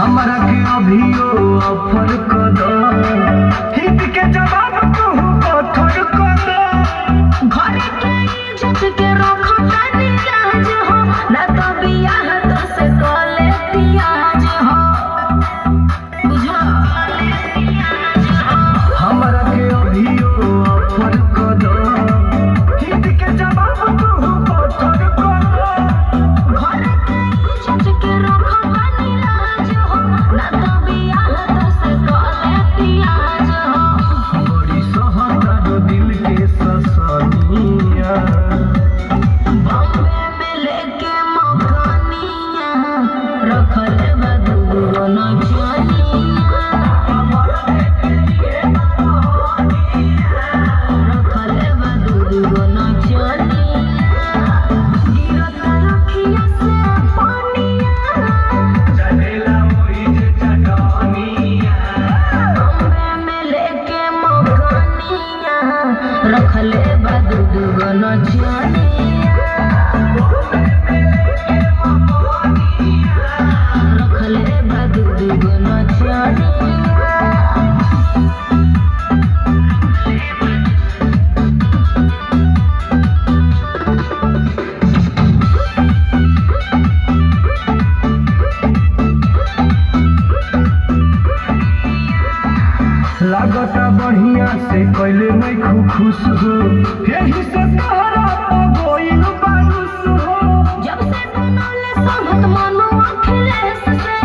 हमरा के अभियो ऑफर कर दो, हित के जवाब तू पत्थर कर दो। घर के इज्जत के रखो तनी लाज हो, ना तो बियाह तो से कले पियाज हो, बुझो हमरा के अभियो ऑफर कर दो, हित के जवाब तू पत्थर कर दो। घर के इज्जत के रखो तनी लाज हो, ना तो बियाह तो से कले पियाज हो। बड़ी सहतर दिल के ससनिया, बॉम्बे में लेके मकानिया, रखल बा दूगो नचनिया, रखल बा दूगो नचनिया। गिरत अखिया से पानिया, चलेला ओई जे चटनिया। बॉम्बे में लेके मकानिया, रखल बा दूगो नचनिया, रखल बा दूगो नचनिया। लागता बढ़िया से कैले नहीं खुश हो, यही से तहरा तो गोइल